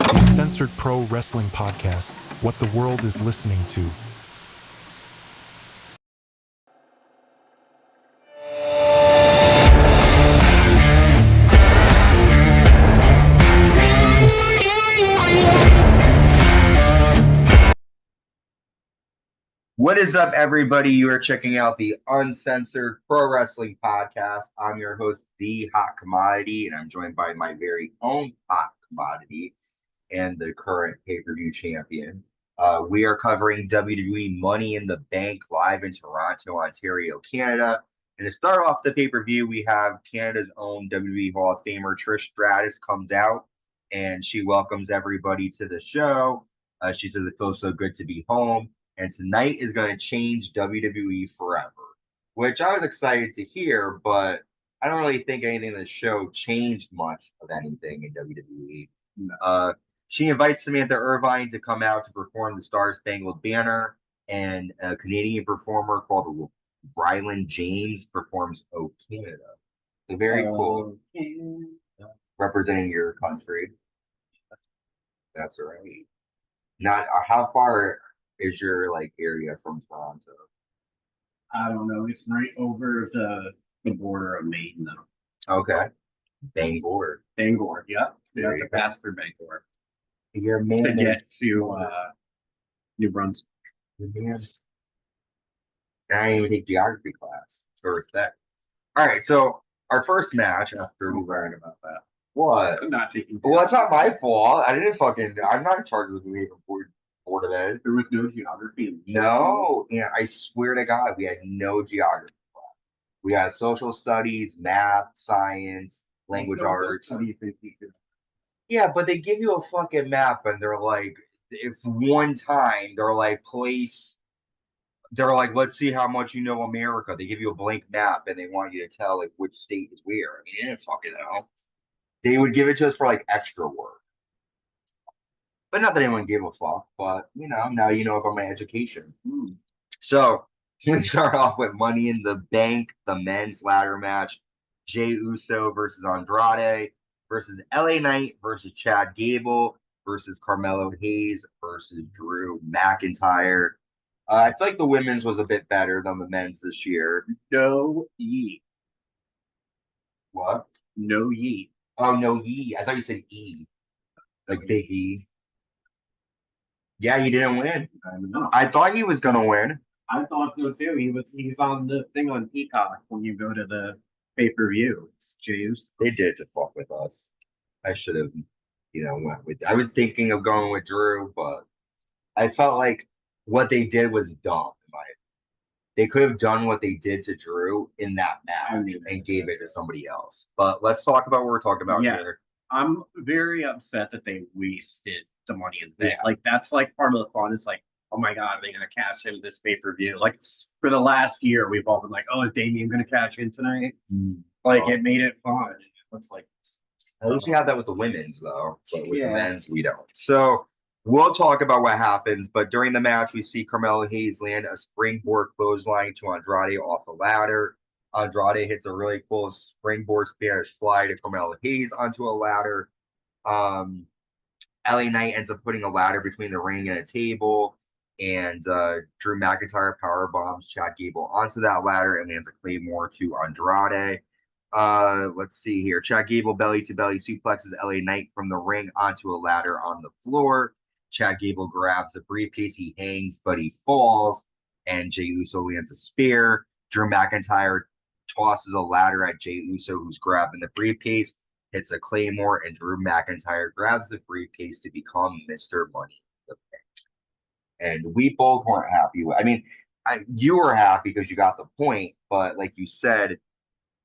Uncensored Pro Wrestling Podcast, what the world is listening to. What is up, everybody? You are checking out the Uncensored Pro Wrestling Podcast. I'm your host, The Hot Commodity, and I'm joined by my very own Hot Commodity and the current pay-per-view champion. We are covering WWE Money in the Bank live in Toronto, Ontario, Canada. And to start off the pay-per-view, we have Canada's own WWE Hall of Famer, Trish Stratus, comes out, and she welcomes everybody to the show. She says it feels so good to be home. And tonight is going to change WWE forever, which I was excited to hear, but I don't really think anything in the show changed much of anything in WWE. She invites Samantha Irvine to come out to perform the Star Spangled Banner, and a Canadian performer called Ryland James performs "Oh Canada." So very cool. Representing your country. That's right. Not how far is your area from Toronto? I don't know. It's right over the border of Maine, though. Okay. Bangor. Bangor, yep. You have to pass through Bangor Your man to get to New Brunswick. Your man. I didn't even take geography class. So respect. All right, so our first match after we learned about that. What? I'm not taking. Well, it's not my fault. I'm not in charge of the movie board of it. There was no geography. No, yeah, I swear to God, we had no geography class. We had social studies, math, science, language arts. What do you think you could? Yeah, but they give you a fucking map, and they're like, if one time they're like, let's see how much you know America. They give you a blank map, and they want you to tell like which state is where. I mean, you didn't fucking know. They would give it to us for like extra work. But not that anyone gave a fuck, but now you know about my education. So we start off with Money in the Bank, the men's ladder match. Jey Uso versus Andrade versus LA Knight versus Chad Gable versus Carmelo Hayes versus Drew McIntyre. I feel like the women's was a bit better than the men's this year. No yeet. What? No yeet. Oh, no E. I thought you said E. Like Big E. Yeah, he didn't win. I don't know. I thought he was gonna win. I thought so too. He's on the thing on Peacock when you go to the pay-per-view. It's James. They did to fuck with us. I should have, went with. I was thinking of going with Drew, but I felt like what they did was dumb. They could have done what they did to Drew in that match and gave it to somebody else. But let's talk about what we're talking about here. I'm very upset that they wasted the Money in the Bank. Like, that's like part of the fun. It's like, oh my God, are they going to cash in this pay-per-view? Like, for the last year, we've all been like, oh, is Damian going to cash in tonight? It made it fun. It's like, at least we have that with the women's, though. But with the men's, we don't. So we'll talk about what happens. But during the match, we see Carmelo Hayes land a springboard clothesline to Andrade off the ladder. Andrade hits a really cool springboard Spanish fly to Carmelo Hayes onto a ladder. LA Knight ends up putting a ladder between the ring and a table, and Drew McIntyre power bombs Chad Gable onto that ladder and lands a Claymore to Andrade. Let's see here. Chad Gable belly to belly suplexes LA Knight from the ring onto a ladder on the floor. Chad Gable grabs the briefcase. He hangs, but he falls, and Jey Uso lands a spear. Drew McIntyre tosses a ladder at Jey Uso, who's grabbing the briefcase, hits a Claymore, and Drew McIntyre grabs the briefcase to become Mr. Money in the Bank. And we both weren't happy with. I mean, you were happy because you got the point, but like you said,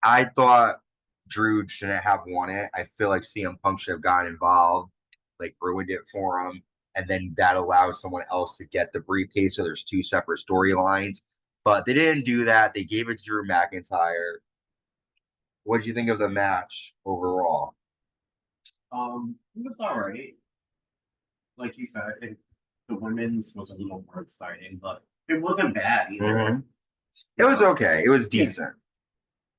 I thought Drew shouldn't have won it. I feel like CM Punk should have gotten involved, ruined it for him, and then that allows someone else to get the briefcase. So there's two separate storylines. But they didn't do that. They gave it to Drew McIntyre. What did you think of the match overall? It was all right. Like you said, I think the women's was a little more exciting, but it wasn't bad either. It was okay. It was decent.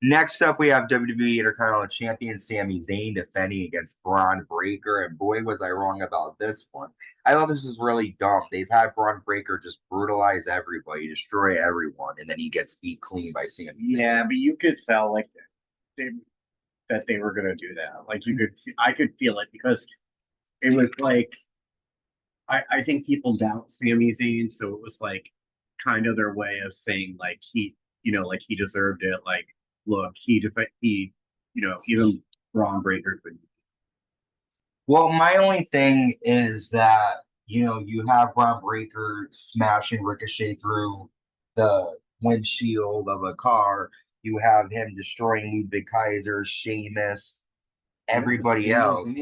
Next up, we have WWE Intercontinental Champion Sami Zayn defending against Bron Breakker. And boy, was I wrong about this one. I thought this was really dumb. They've had Bron Breakker just brutalize everybody, destroy everyone, and then he gets beat clean by Sami Zayn. Yeah, but you could tell like that they were going to do that. Like I could feel it because it was like, I think people doubt Sami Zayn, so it was like kind of their way of saying like he deserved it. Like, look, even Bron Breakker couldn't. Well, my only thing is that, you have Bron Breakker smashing Ricochet through the windshield of a car. You have him destroying Ludwig Kaiser, Sheamus, everybody else.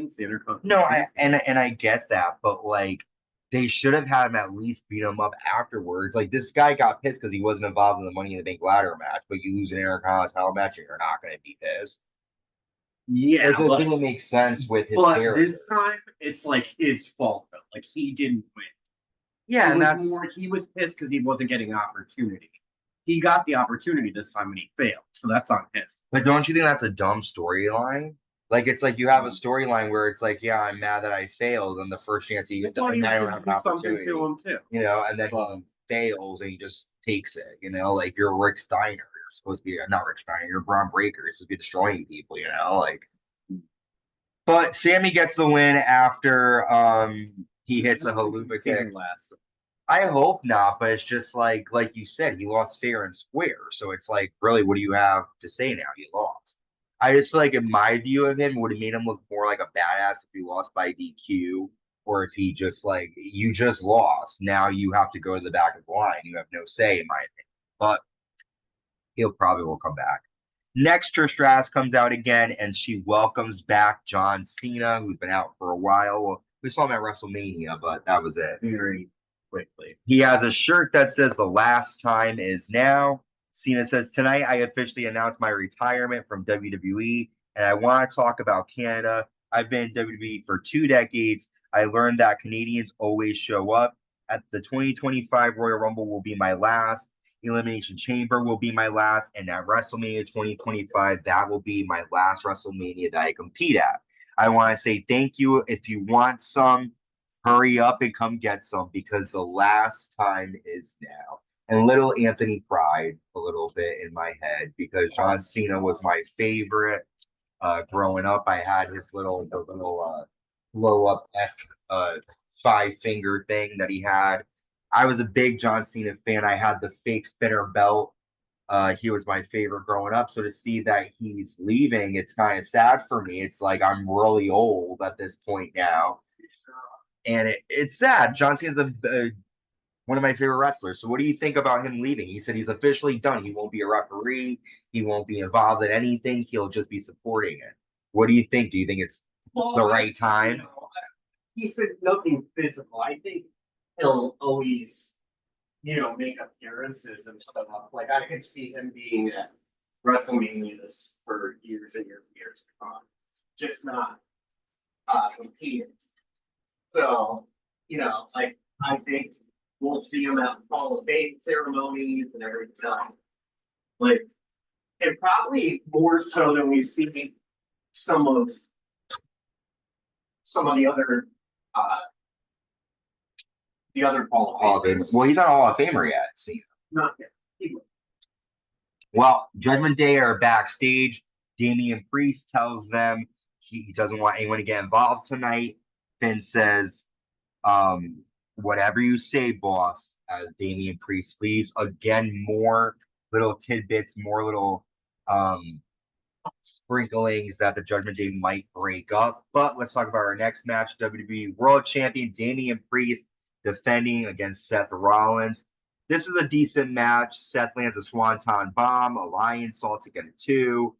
No, I get that, but like they should have had him at least beat him up afterwards. Like this guy got pissed because he wasn't involved in the Money in the Bank ladder match, but you lose an Intercontinental match and you're not going to be pissed. Yeah, it doesn't make sense with his character. This time it's like his fault though. Like he didn't win. Yeah, and that's more. He was pissed because he wasn't getting opportunity. He got the opportunity this time and he failed, so that's on him. But don't you think that's a dumb storyline? Like it's like you have a storyline where it's like, yeah, I'm mad that I failed, and the first chance he gets, I don't have an opportunity, to him too. And then he fails and he just takes it. Like you're Rick Steiner. You're supposed to be not Rick Steiner. You're Bron Breakker. You're supposed to be destroying people. Like. But Sami gets the win after he hits a haluva kick. I hope not, but it's just like you said, he lost fair and square. So it's like, really, what do you have to say now? You lost. I just feel like, in my view of him, it would have made him look more like a badass if he lost by DQ, or if he just you just lost. Now you have to go to the back of the line. You have no say, in my opinion. But he'll probably will come back. Next, Trish Stratus comes out again, and she welcomes back John Cena, who's been out for a while. Well, we saw him at WrestleMania, but that was it. Very quickly. He has a shirt that says "The last time is now." Cena says, "Tonight I officially announced my retirement from WWE, and I want to talk about Canada. I've been in WWE for 2 decades. I learned that Canadians always show up. At the 2025 Royal Rumble will be my last. Elimination Chamber will be my last, and at WrestleMania 2025, that will be my last WrestleMania that I compete at. I want to say thank you. If you want some, hurry up and come get some, because the last time is now." And little Anthony cried a little bit in my head because John Cena was my favorite. Growing up, I had his little blow up F5-finger thing that he had. I was a big John Cena fan. I had the fake spinner belt. He was my favorite growing up. So to see that he's leaving, it's kind of sad for me. It's like I'm really old at this point now. And it's sad. John Cena's one of my favorite wrestlers. So what do you think about him leaving? He said he's officially done. He won't be a referee. He won't be involved in anything. He'll just be supporting it. What do you think? Do you think it's the right time? He said nothing physical. I think he'll always, make appearances and stuff. Like I could see him being at WrestleManias for years and years and years to come. Just not competing. So, I think we'll see him at Hall of Fame ceremonies and everything. And probably more so than we've seen some of the other Hall of Famers. Well, he's not a Hall of Famer yet. See, not yet. Well, Judgment Day are backstage. Damian Priest tells them he doesn't want anyone to get involved tonight. Finn says, "Whatever you say, boss," as Damian Priest leaves. Again, more little tidbits, more little sprinklings that the Judgment Day might break up. But let's talk about our next match. WWE World Champion Damian Priest defending against Seth Rollins. This is a decent match. Seth lands a Swanton Bomb. A Lion Salt to get a 2.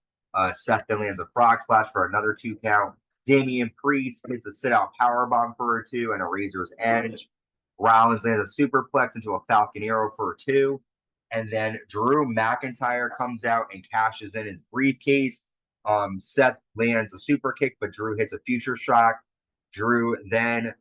Seth then lands a Frog Splash for another 2 count. Damian Priest hits a sit-out powerbomb for a 2 and a Razor's Edge. Rollins lands a superplex into a Falcon Arrow for a 2. And then Drew McIntyre comes out and cashes in his briefcase. Seth lands a super kick, but Drew hits a future shock. Drew then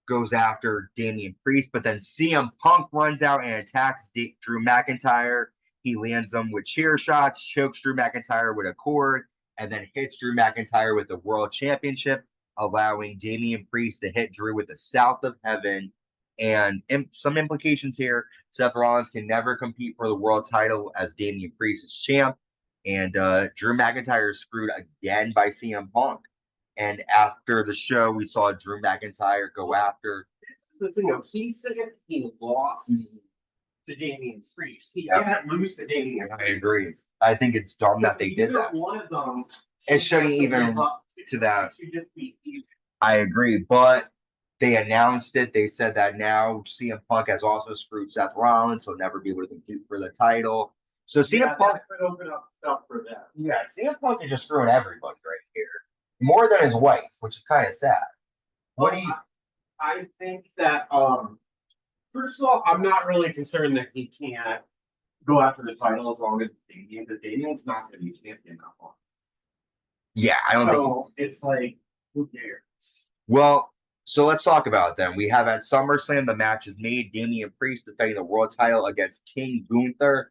goes after Damian Priest, but then CM Punk runs out and attacks Drew McIntyre. He lands them with chair shots, chokes Drew McIntyre with a cord, and then hits Drew McIntyre with the World Championship, allowing Damian Priest to hit Drew with the South of Heaven. And some implications here: Seth Rollins can never compete for the world title as Damian Priest is champ, and Drew McIntyre is screwed again by CM Punk. And after the show, we saw Drew McIntyre go after. The thing, he said if he lost to Damian Priest, he can't lose to Damian. I agree. I think it's dumb that they did that. One of them, it shouldn't even to that. I agree, but they announced it. They said that now CM Punk has also screwed Seth Rollins, so never be able to compete for the title. So CM Punk could open up stuff for that. Yeah, CM Punk is just screwing everybody right here, more than his wife, which is kind of sad. What do you? I think that first of all, I'm not really concerned that he can't go after the title as long as Damian, because Damian's not going to be champion that long. Yeah, I don't think. So it's like, who cares? Well, so let's talk about it then. We have at SummerSlam, the match is made. Damian Priest defending the world title against King Gunther.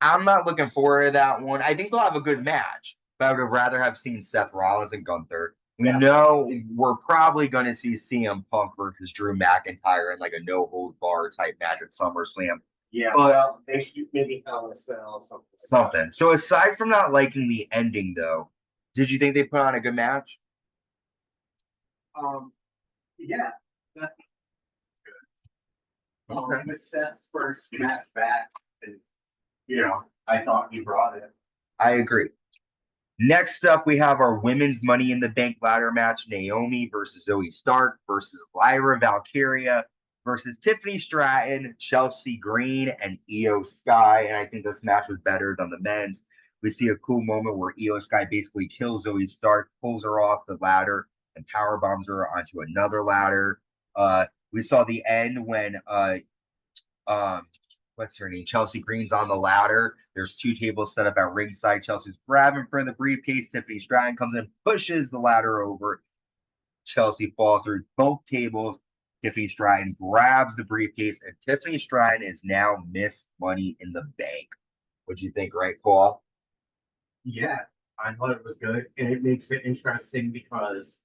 I'm not looking forward to that one. I think they'll have a good match, but I would have rather have seen Seth Rollins and Gunther. We know we're probably going to see CM Punk versus Drew McIntyre in like a no-holds-barred type match at SummerSlam. Yeah, well, they should maybe Hell in a Cell or something. So aside from not liking the ending, though, did you think they put on a good match? Yeah, that's good. Okay. With Seth's first match back, and I thought he brought it. I agree. Next up, we have our women's Money in the Bank ladder match: Naomi versus Zoe Stark versus Lyra Valkyria versus Tiffany Stratton, Chelsea Green, and Io Sky. And I think this match was better than the men's. We see a cool moment where Io Sky basically kills Zoe Stark, pulls her off the ladder, and power bombs her onto another ladder. We saw the end when what's her name? Chelsea Green's on the ladder. There's two tables set up at ringside. Chelsea's grabbing for the briefcase. Tiffany Stratton comes in, pushes the ladder over. Chelsea falls through both tables. Tiffany Stratton grabs the briefcase, and Tiffany Stratton is now Miss Money in the Bank. What'd you think, right, Paul? Yeah, I thought it was good, and it makes it interesting because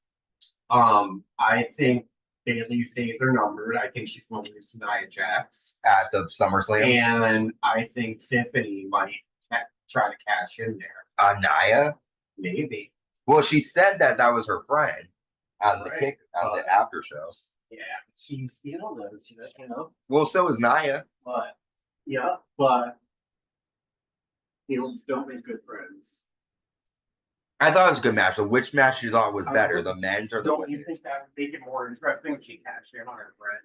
I think Bayley's days are numbered. I think she's going to lose to Nia Jax at the SummerSlam, and I think Tiffany might try to cash in there. Nia, maybe. Well, she said that was her friend on the the after show. Yeah, she's Well, so is Nia. But heels don't make good friends. I thought it was a good match. So which match you thought was better, the men's or the women's? Don't you think that would make it more interesting if she cashed in on her friend?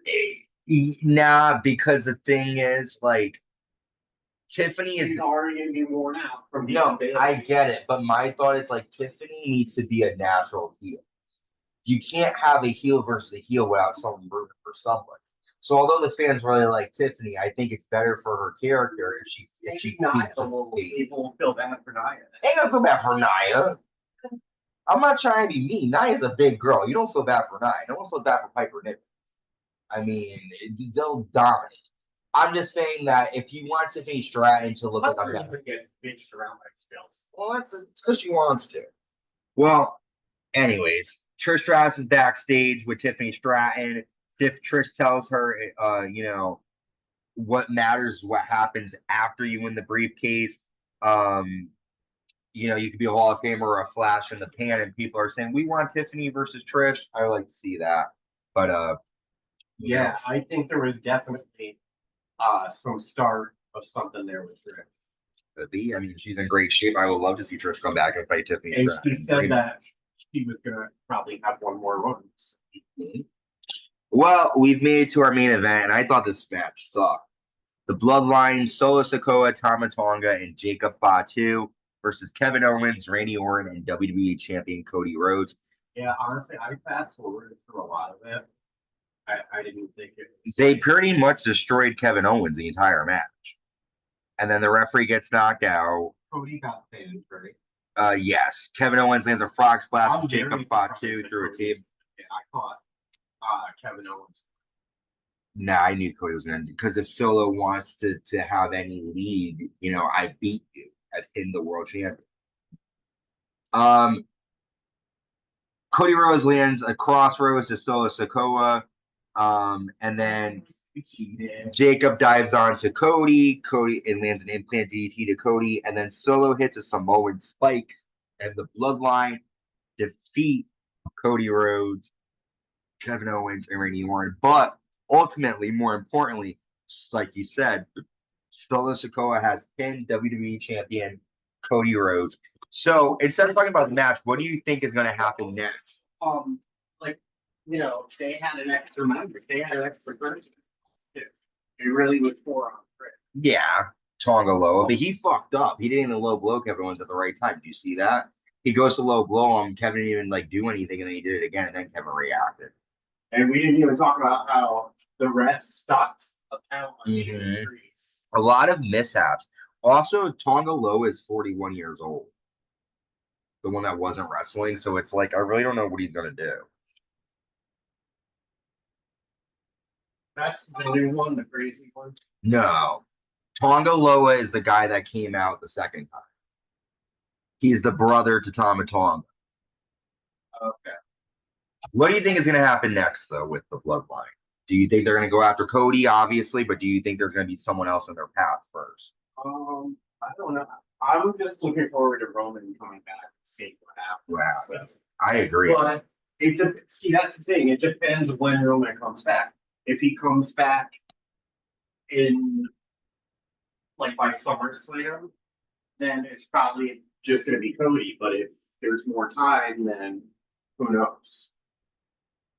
Nah, because the thing is, like, Tiffany is already going to be worn out from being Bayley. I get it, but my thought is like Tiffany needs to be a natural heel. You can't have a heel versus a heel without someone rooting for someone. So although the fans really like Tiffany, I think it's better for her character if she not people will feel bad for Nia. Ain't gonna feel bad for Nia. I'm not trying to be mean. Nia's a big girl. You don't feel bad for Nia. No one feels bad for Piper Niven. I mean, they'll dominate. I'm just saying that if you want Tiffany Stratton to look like a man, get bitched around by skills. well, it's because she wants to. Well, anyways, Trish Stratus is backstage with Tiffany Stratton. Trish tells her, what matters is what happens after you win the briefcase. You could be a Hall of Famer or a flash in the pan, and people are saying, we want Tiffany versus Trish. I would like to see that. But, I think there was definitely some start of something there with Trish. Could be. I mean, she's in great shape. I would love to see Trish come back and fight Tiffany. And she said that she was going to probably have one more run. Mm-hmm. Well, we've made it to our main event, and I thought this match sucked. The Bloodline, Solo Sikoa, Tama Tonga, and Jacob Fatu versus Kevin Owens, Randy Orton, and WWE Champion Cody Rhodes. Yeah, honestly, I fast-forwarded through a lot of it. I didn't think it was... They pretty much destroyed Kevin Owens the entire match. And then the referee gets knocked out. Cody got pinned, right? Yes. Kevin Owens lands a frog splash with Jacob Fatu through a table. Yeah, I thought Kevin Owens. Nah, I knew Cody was going to, because if Solo wants to have any lead, I beat you in the world champion. Cody Rhodes lands a crossroads to Solo Sikoa. And then Jacob dives onto Cody. And lands an implant DDT to Cody. And then Solo hits a Samoan spike. And the Bloodline defeat Cody Rhodes, Kevin Owens, and Randy Orton. But ultimately, more importantly, like you said, Solo Sikoa has pinned WWE Champion Cody Rhodes. So instead of talking about the match, what do you think is going to happen next? They had an extra member. They had an extra person. It really was 4 on 3. Yeah, Tonga Loa, but he fucked up. He didn't even low blow Kevin Owens at the right time. Do you see that? He goes to low blow him. Kevin didn't even do anything, and then he did it again, and then Kevin reacted. And we didn't even talk about how the refs stopped a count on the injuries. A lot of mishaps. Also, Tonga Loa is 41 years old. The one that wasn't wrestling. So it's I really don't know what he's going to do. That's the new one, the crazy one? No. Tonga Loa is the guy that came out the second time. He's the brother to Tama Tonga. Okay. What do you think is going to happen next, though, with the Bloodline? Do you think they're going to go after Cody, obviously, but do you think there's going to be someone else in their path first? I don't know. I'm just looking forward to Roman coming back and seeing what happens. Wow, I agree. But see, that's the thing. It depends when Roman comes back. If he comes back in by SummerSlam, then it's probably just going to be Cody. But if there's more time, then who knows?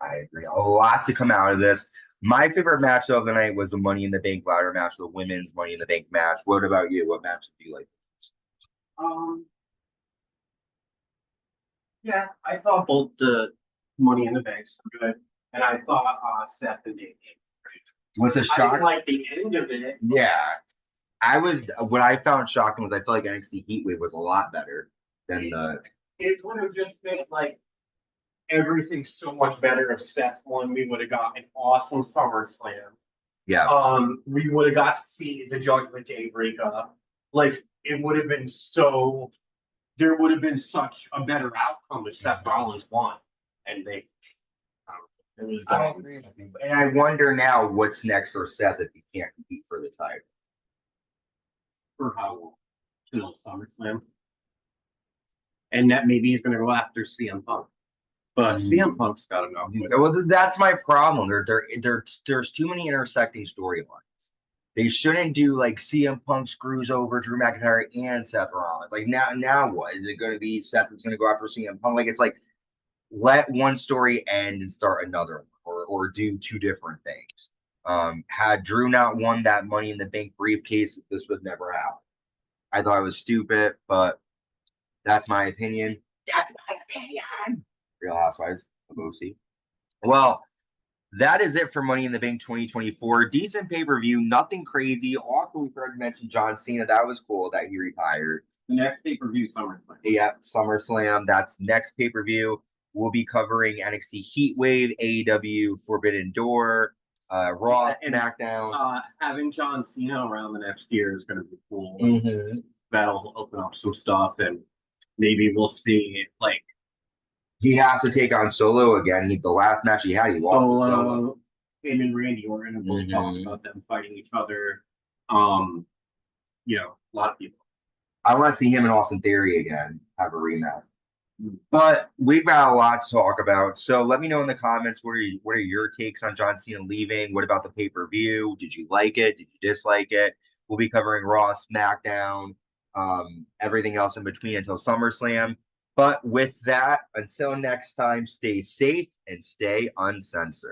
I agree. A lot to come out of this. My favorite match of the night was the Money in the Bank ladder match, the women's Money in the Bank match. What about you? What match do you like? Yeah, I thought both the Money in the Banks were good, and I thought Seth and Damian What's a I shock? didn't like the end of it. Yeah, what I found shocking was I feel like NXT Heatwave was a lot better than the. It would have just been everything so much better if Seth won. We would have got an awesome SummerSlam. Yeah. We would have got to see the Judgment Day breakup. It would have been so. There would have been such a better outcome if Seth Rollins won, and they. It was done. And I wonder now what's next for Seth if he can't compete for the title. For how long? Till SummerSlam. And that maybe he's going to go after CM Punk. But CM Punk's got enough. Well, that's my problem. There's too many intersecting storylines. They shouldn't do CM Punk screws over Drew McIntyre and Seth Rollins. Now what? Is it going to be Seth that's going to go after CM Punk? It's let one story end and start another one, or do two different things. Had Drew not won that Money in the Bank briefcase, this would never happen. I thought it was stupid, but that's my opinion. That's my opinion. Real Housewives of OC. Well, that is it for Money in the Bank 2024. Decent pay-per-view, nothing crazy. Also, we forgot to mention John Cena. That was cool that he retired. The next pay-per-view, SummerSlam. Yeah, SummerSlam. That's next pay-per-view. We'll be covering NXT Heatwave, AEW Forbidden Door, Raw, SmackDown. Having John Cena around the next year is going to be cool. Mm-hmm. That'll open up some stuff, and maybe we'll see he has to take on Solo again. The last match he had, he lost to Solo. Him and Randy Orton, and we'll talk about them fighting each other. A lot of people. I want to see him and Austin Theory again have a rematch. But we've got a lot to talk about. So let me know in the comments what are your takes on John Cena leaving? What about the pay-per-view? Did you like it? Did you dislike it? We'll be covering Raw, SmackDown, everything else in between until SummerSlam. But with that, until next time, stay safe and stay uncensored.